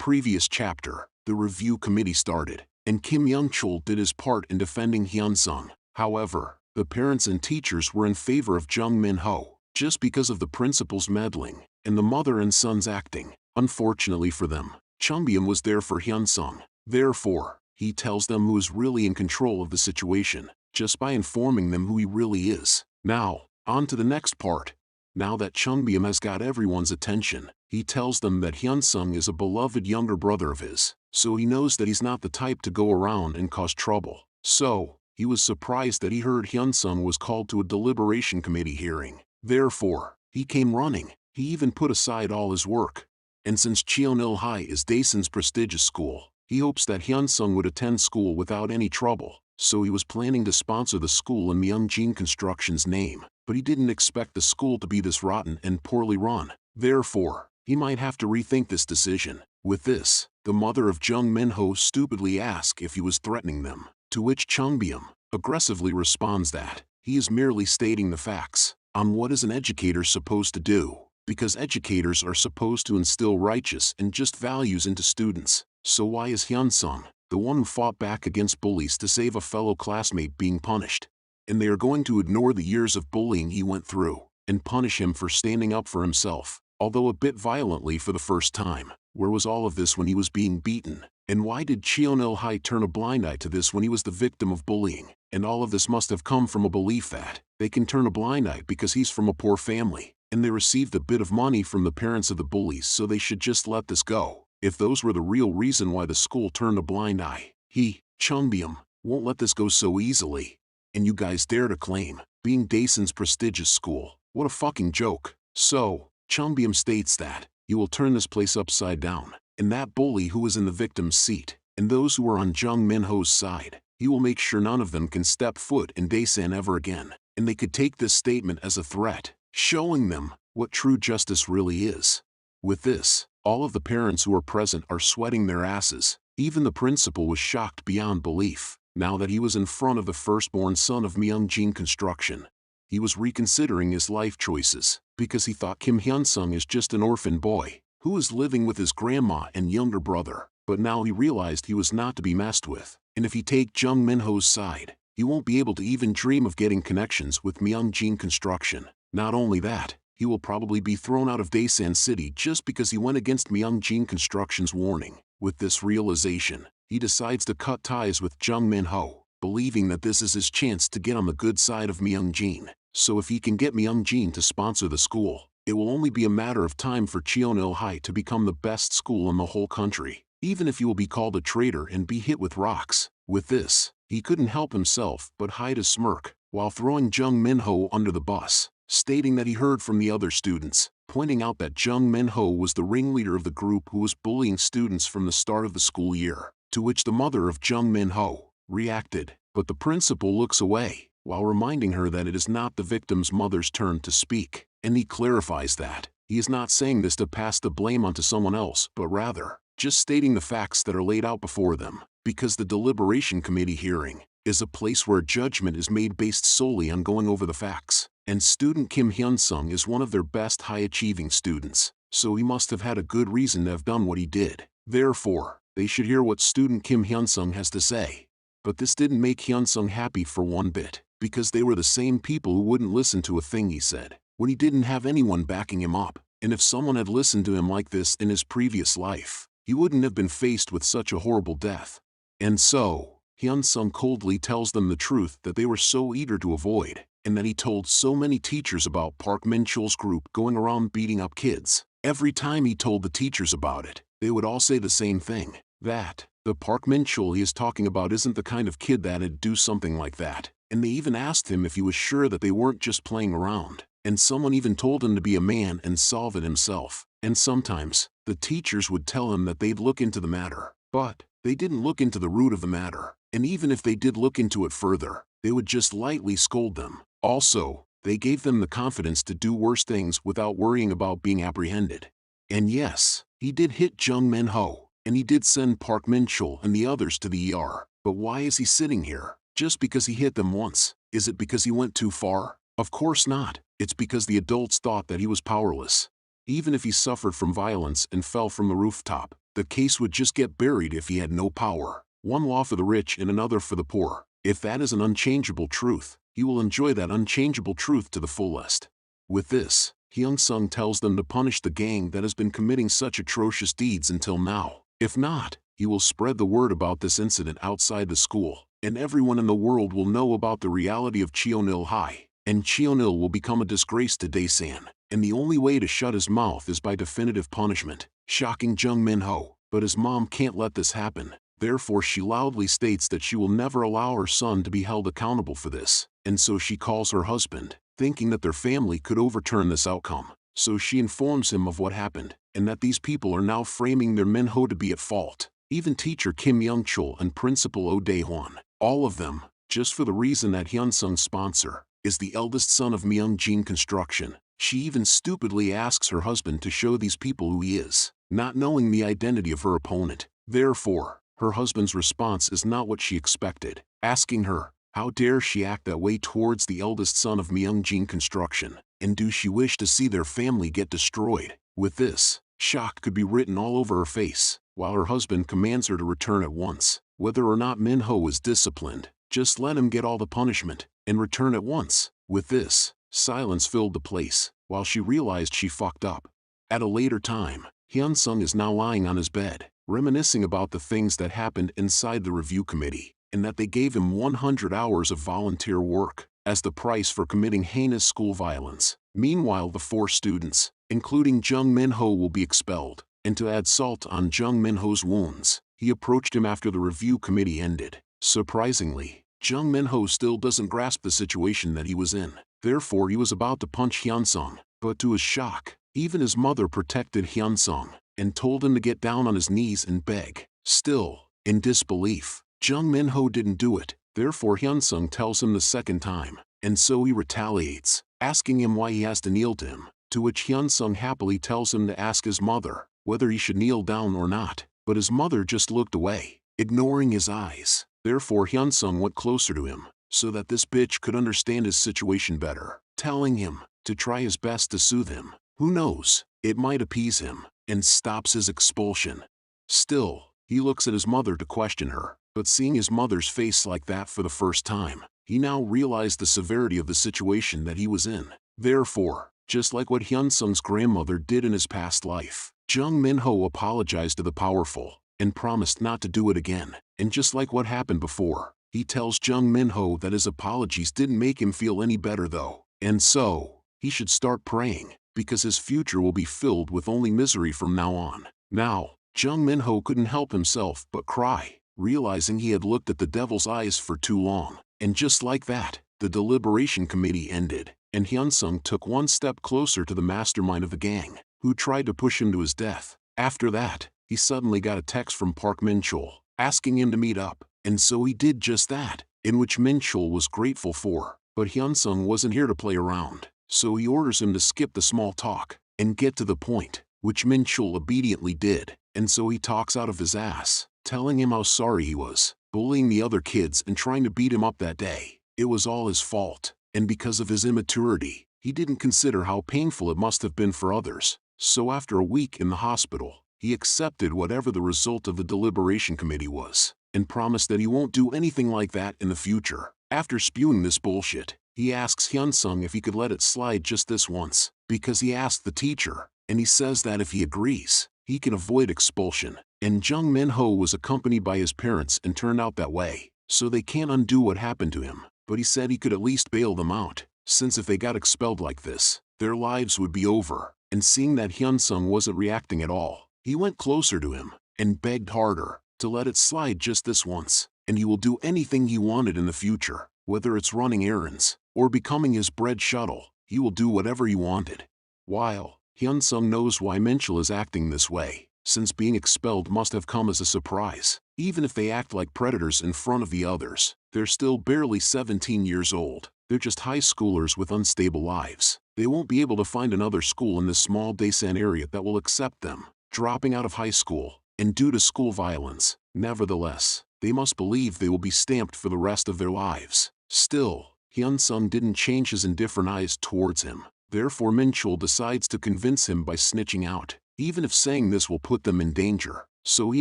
previous chapter, the review committee started, and Kim Young-chul did his part in defending Hyun-sung. However, the parents and teachers were in favor of Jung Min-ho, just because of the principal's meddling, and the mother and son's acting. Unfortunately for them, Chunbyum was there for Hyun-sung. Therefore, he tells them who is really in control of the situation, just by informing them who he really is. Now, on to the next part. Now that Chunbyum has got everyone's attention, he tells them that Hyun-sung is a beloved younger brother of his, so he knows that he's not the type to go around and cause trouble. So, he was surprised that he heard Hyun-sung was called to a deliberation committee hearing. Therefore, he came running. He even put aside all his work. And since Cheonil High is Daesun's prestigious school, he hopes that Hyun-sung would attend school without any trouble, so he was planning to sponsor the school in Myungjin Construction's name, but he didn't expect the school to be this rotten and poorly run. Therefore, he might have to rethink this decision. With this, the mother of Jung Min-ho stupidly asks if he was threatening them, to which Chunbyum aggressively responds that he is merely stating the facts on what is an educator supposed to do, because educators are supposed to instill righteous and just values into students. So why is Hyun-sung, the one who fought back against bullies to save a fellow classmate, being punished? And they are going to ignore the years of bullying he went through, and punish him for standing up for himself, although a bit violently for the first time. Where was all of this when he was being beaten? And why did Cheonil High turn a blind eye to this when he was the victim of bullying? And all of this must have come from a belief that they can turn a blind eye because he's from a poor family, and they received a bit of money from the parents of the bullies, so they should just let this go. If those were the real reason why the school turned a blind eye, he, Chunbyum, won't let this go so easily. And you guys dare to claim being Daesun's prestigious school? What a fucking joke. So, Chunbyum states that he will turn this place upside down, and that bully who is in the victim's seat, and those who are on Jung Min-ho's side, he will make sure none of them can step foot in Daesun ever again. And they could take this statement as a threat, showing them what true justice really is. With this, all of the parents who are present are sweating their asses. Even the principal was shocked beyond belief. Now that he was in front of the firstborn son of Myungjin Construction, he was reconsidering his life choices, because he thought Kim Hyun-sung is just an orphan boy who is living with his grandma and younger brother. But now he realized he was not to be messed with, and if he take Jung Min-ho's side, he won't be able to even dream of getting connections with Myungjin Construction. Not only that, he will probably be thrown out of Daesan City just because he went against Myungjin Construction's warning. With this realization, he decides to cut ties with Jung Min-ho, believing that this is his chance to get on the good side of Myungjin. So if he can get Myungjin to sponsor the school, it will only be a matter of time for Cheonil High to become the best school in the whole country, even if he will be called a traitor and be hit with rocks. With this, he couldn't help himself but hide a smirk, while throwing Jung Min-ho under the bus, stating that he heard from the other students, pointing out that Jung Min-ho was the ringleader of the group who was bullying students from the start of the school year, to which the mother of Jung Min-ho reacted. But the principal looks away, while reminding her that it is not the victim's mother's turn to speak, and he clarifies that he is not saying this to pass the blame onto someone else, but rather just stating the facts that are laid out before them, because the deliberation committee hearing is a place where judgment is made based solely on going over the facts. And student Kim Hyun-sung is one of their best high-achieving students, so he must have had a good reason to have done what he did. Therefore, they should hear what student Kim Hyun-sung has to say. But this didn't make Hyun-sung happy for one bit, because they were the same people who wouldn't listen to a thing he said, when he didn't have anyone backing him up. And if someone had listened to him like this in his previous life, he wouldn't have been faced with such a horrible death. And so, Hyun-sung coldly tells them the truth that they were so eager to avoid, and that he told so many teachers about Park Min-chul's group going around beating up kids. Every time he told the teachers about it, they would all say the same thing, that the Park Min-chul he is talking about isn't the kind of kid that'd do something like that. And they even asked him if he was sure that they weren't just playing around. And someone even told him to be a man and solve it himself. And sometimes, the teachers would tell him that they'd look into the matter, but they didn't look into the root of the matter. And even if they did look into it further, they would just lightly scold them. Also, they gave them the confidence to do worse things without worrying about being apprehended. And yes, he did hit Jung Min-ho, and he did send Park Min-chul and the others to the ER. But why is he sitting here? Just because he hit them once? Is it because he went too far? Of course not. It's because the adults thought that he was powerless. Even if he suffered from violence and fell from the rooftop, The case would just get buried if he had no power. One law for the rich and another for the poor. If that is an unchangeable truth, he will enjoy that unchangeable truth to the fullest. With this, Hyun-sung tells them to punish the gang that has been committing such atrocious deeds until now. If not, he will spread the word about this incident outside the school, and everyone in the world will know about the reality of Cheonil High, and Cheonil will become a disgrace to Daesan, and the only way to shut his mouth is by definitive punishment, shocking Jung Min-ho. But his mom can't let this happen, therefore she loudly states that she will never allow her son to be held accountable for this, and so she calls her husband, thinking that their family could overturn this outcome. So she informs him of what happened, and that these people are now framing their Min-ho to be at fault. Even teacher Kim Young-chul and principal Oh Dae-hwan, all of them, just for the reason that Hyun-sung's sponsor is the eldest son of Myung-jin Construction. She even stupidly asks her husband to show these people who he is, not knowing the identity of her opponent. Therefore, her husband's response is not what she expected, asking her, how dare she act that way towards the eldest son of Myung-jin Construction, and do she wish to see their family get destroyed? With this, shock could be written all over her face, while her husband commands her to return at once. Whether or not Min-ho is disciplined, just let him get all the punishment, and return at once. With this, silence filled the place, while she realized she fucked up. At a later time, Hyun-sung is now lying on his bed, reminiscing about the things that happened inside the review committee, and that they gave him 100 hours of volunteer work as the price for committing heinous school violence. Meanwhile, the 4 students, including Jung Min-ho, will be expelled, and to add salt on Jung Min-ho's wounds, he approached him after the review committee ended. Surprisingly, Jung Min-ho still doesn't grasp the situation that he was in. Therefore, he was about to punch Hyun-sung, but to his shock, even his mother protected Hyun-sung and told him to get down on his knees and beg. Still, in disbelief, Jung Min-ho didn't do it. Therefore, Hyun-sung tells him the second time, and so he retaliates, asking him why he has to kneel to him, to which Hyun-sung happily tells him to ask his mother whether he should kneel down or not, but his mother just looked away, ignoring his eyes. Therefore, Hyun-sung went closer to him, so that this bitch could understand his situation better, telling him to try his best to soothe him. Who knows, it might appease him, and stops his expulsion. Still, he looks at his mother to question her, but seeing his mother's face like that for the first time, he now realized the severity of the situation that he was in. Therefore, just like what Hyun-sung's grandmother did in his past life, Jung Min-ho apologized to the powerful, and promised not to do it again. And just like what happened before, he tells Jung Min-ho that his apologies didn't make him feel any better though, and so, he should start praying, because his future will be filled with only misery from now on. Now, Jung Min-ho couldn't help himself but cry, realizing he had looked at the devil's eyes for too long. And just like that, the deliberation committee ended, and Hyun-sung took one step closer to the mastermind of the gang, who tried to push him to his death. After that, he suddenly got a text from Park Min-chul, asking him to meet up, and so he did just that, in which Min-chul was grateful for. But Hyun-sung wasn't here to play around, so he orders him to skip the small talk, and get to the point, which Min-chul obediently did, and so he talks out of his ass, telling him how sorry he was, bullying the other kids and trying to beat him up that day. It was all his fault, and because of his immaturity, he didn't consider how painful it must have been for others. So after a week in the hospital, he accepted whatever the result of the deliberation committee was, and promised that he won't do anything like that in the future. After spewing this bullshit, he asks Hyun-sung if he could let it slide just this once, because he asked the teacher, and he says that if he agrees, he can avoid expulsion. And Jung Min-ho was accompanied by his parents and turned out that way, so they can't undo what happened to him. But he said he could at least bail them out, since if they got expelled like this, their lives would be over. And seeing that Hyun-sung wasn't reacting at all, he went closer to him, and begged harder, to let it slide just this once, and he will do anything he wanted in the future, whether it's running errands, or becoming his bread shuttle, he will do whatever he wanted. While Hyun-sung knows why Min-chul is acting this way, since being expelled must have come as a surprise. Even if they act like predators in front of the others, they're still barely 17 years old. They're just high schoolers with unstable lives. They won't be able to find another school in this small Daesan area that will accept them, dropping out of high school, and due to school violence. Nevertheless, they must believe they will be stamped for the rest of their lives. Still, Hyun-sung didn't change his indifferent eyes towards him. Therefore Min-chul decides to convince him by snitching out, even if saying this will put them in danger. So he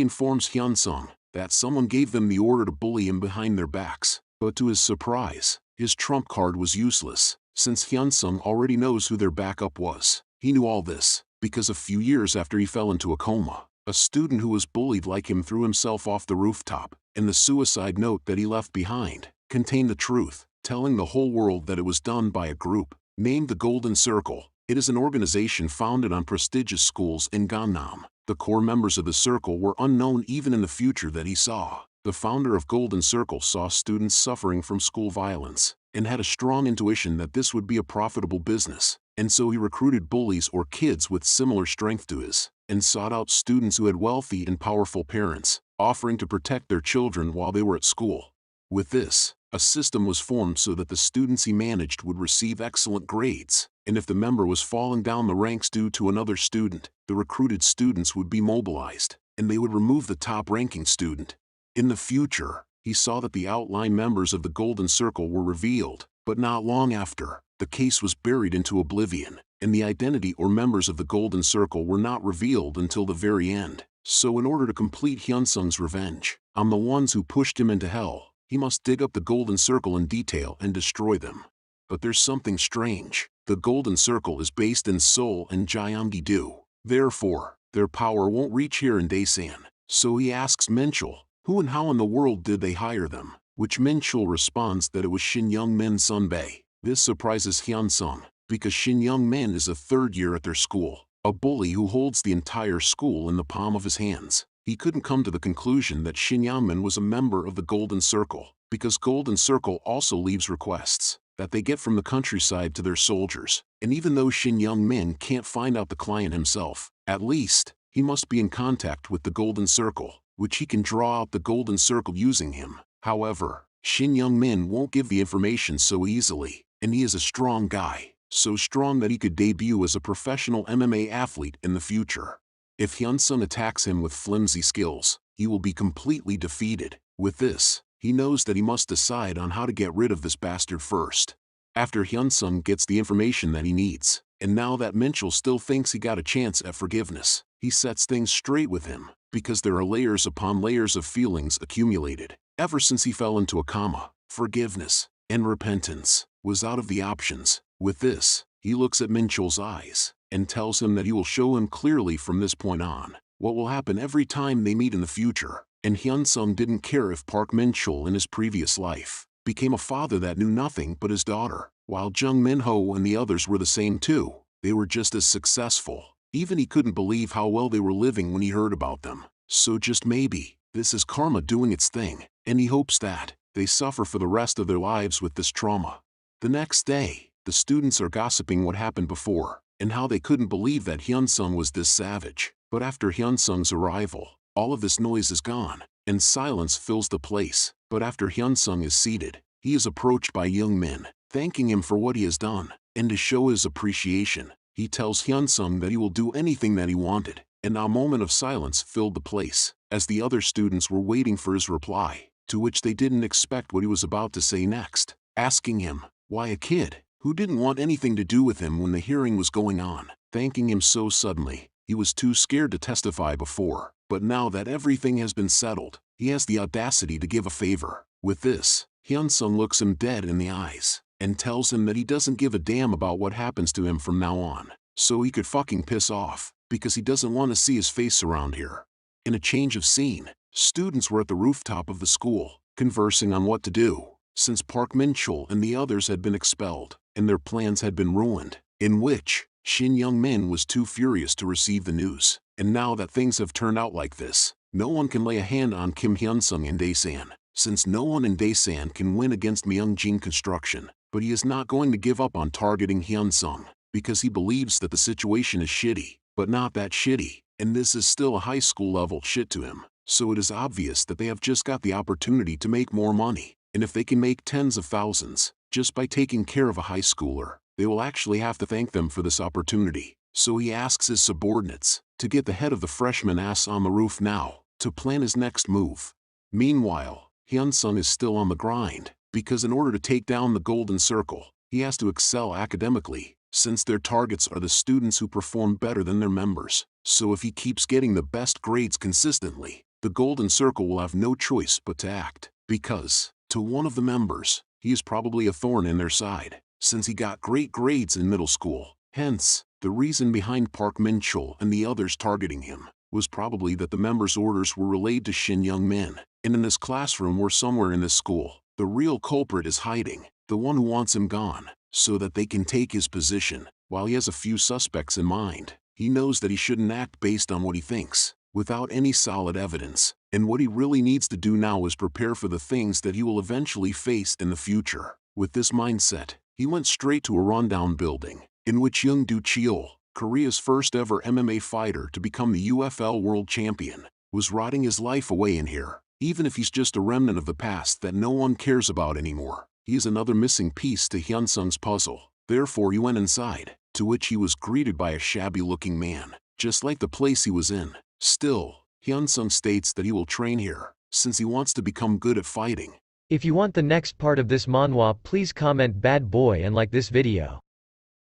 informs Hyunsung that someone gave them the order to bully him behind their backs, but to his surprise, his trump card was useless, since Hyunsung already knows who their backup was. He knew all this because a few years after he fell into a coma, a student who was bullied like him threw himself off the rooftop, and the suicide note that he left behind contained the truth, telling the whole world that it was done by a group named the Golden Circle. It is an organization founded on prestigious schools in Gangnam. The core members of the circle were unknown even in the future that he saw. The founder of Golden Circle saw students suffering from school violence and had a strong intuition that this would be a profitable business, and so he recruited bullies or kids with similar strength to his, and sought out students who had wealthy and powerful parents, offering to protect their children while they were at school. With this, a system was formed so that the students he managed would receive excellent grades, and if the member was falling down the ranks due to another student, the recruited students would be mobilized, and they would remove the top-ranking student. In the future, he saw that the outlying members of the Golden Circle were revealed, but not long after, the case was buried into oblivion, and the identity or members of the Golden Circle were not revealed until the very end. So in order to complete Hyunsung's revenge on the ones who pushed him into hell, he must dig up the Golden Circle in detail and destroy them. But there's something strange. The Golden Circle is based in Seoul and Gyeonggi-do. Therefore, their power won't reach here in Daesan. So he asks Minchul, who and how in the world did they hire them? Which Minchul responds that it was Shin Young-min Sunbae. This surprises Hyunsung, because Shin Young-min is a third year at their school, a bully who holds the entire school in the palm of his hands. He couldn't come to the conclusion that Shin Young-min was a member of the Golden Circle, because Golden Circle also leaves requests that they get from the countryside to their soldiers, and even though Shin Young-min can't find out the client himself, at least, he must be in contact with the Golden Circle, which he can draw out the Golden Circle using him. However, Shin Young-min won't give the information so easily, and he is a strong guy, so strong that he could debut as a professional MMA athlete in the future. If Hyunsung attacks him with flimsy skills, he will be completely defeated. With this, he knows that he must decide on how to get rid of this bastard first. After Hyunsung gets the information that he needs, and now that Minchul still thinks he got a chance at forgiveness, he sets things straight with him, because there are layers upon layers of feelings accumulated. Ever since he fell into a coma, forgiveness and repentance was out of the options. With this, he looks at Minchul's eyes and tells him that he will show him clearly from this point on what will happen every time they meet in the future. And Hyunsung didn't care if Park Minchul in his previous life became a father that knew nothing but his daughter, while Jung Min-ho and the others were the same too. They were just as successful. Even he couldn't believe how well they were living when he heard about them. So just maybe, this is karma doing its thing, and he hopes that they suffer for the rest of their lives with this trauma. The next day, the students are gossiping what happened before, and how they couldn't believe that Hyunsung was this savage. But after Hyunsung's arrival, all of this noise is gone, and silence fills the place. But after Hyunsung is seated, he is approached by Young-min, thanking him for what he has done, and to show his appreciation, he tells Hyunsung that he will do anything that he wanted, and a moment of silence filled the place, as the other students were waiting for his reply, to which they didn't expect what he was about to say next, asking him, why a kid, who didn't want anything to do with him when the hearing was going on, thanking him so suddenly. He was too scared to testify before, but now that everything has been settled, he has the audacity to give a favor. With this, Hyunsung looks him dead in the eyes, and tells him that he doesn't give a damn about what happens to him from now on, so he could fucking piss off, because he doesn't want to see his face around here. In a change of scene, students were at the rooftop of the school, conversing on what to do, since Park Minchul and the others had been expelled, and their plans had been ruined, in which Shin Young-min was too furious to receive the news. And now that things have turned out like this, no one can lay a hand on Kim Hyunsung in Daesan, since no one in Daesan can win against Myungjin Construction. But he is not going to give up on targeting Hyunsung, because he believes that the situation is shitty, but not that shitty, and this is still a high school level shit to him. So it is obvious that they have just got the opportunity to make more money, and if they can make tens of thousands, just by taking care of a high schooler, they will actually have to thank them for this opportunity. So he asks his subordinates to get the head of the freshman ass on the roof now, to plan his next move. Meanwhile, Hyunsung is still on the grind, because in order to take down the Golden Circle, he has to excel academically, since their targets are the students who perform better than their members. So if he keeps getting the best grades consistently, the Golden Circle will have no choice but to act, because, to one of the members, he is probably a thorn in their side, since he got great grades in middle school. Hence, the reason behind Park Min-chul and the others targeting him was probably that the members' orders were relayed to Shin Young-min, and in this classroom or somewhere in this school, the real culprit is hiding, the one who wants him gone, so that they can take his position. While he has a few suspects in mind, he knows that he shouldn't act based on what he thinks, without any solid evidence, and what he really needs to do now is prepare for the things that he will eventually face in the future. With this mindset, he went straight to a rundown building, in which Young Do-cheol, Korea's first ever MMA fighter to become the UFL World Champion, was rotting his life away in here. Even if he's just a remnant of the past that no one cares about anymore, he is another missing piece to Hyun-sung's puzzle. Therefore he went inside, to which he was greeted by a shabby-looking man, just like the place he was in. Still, Hyun-sung states that he will train here, since he wants to become good at fighting. If you want the next part of this manhwa, please comment bad boy and like this video.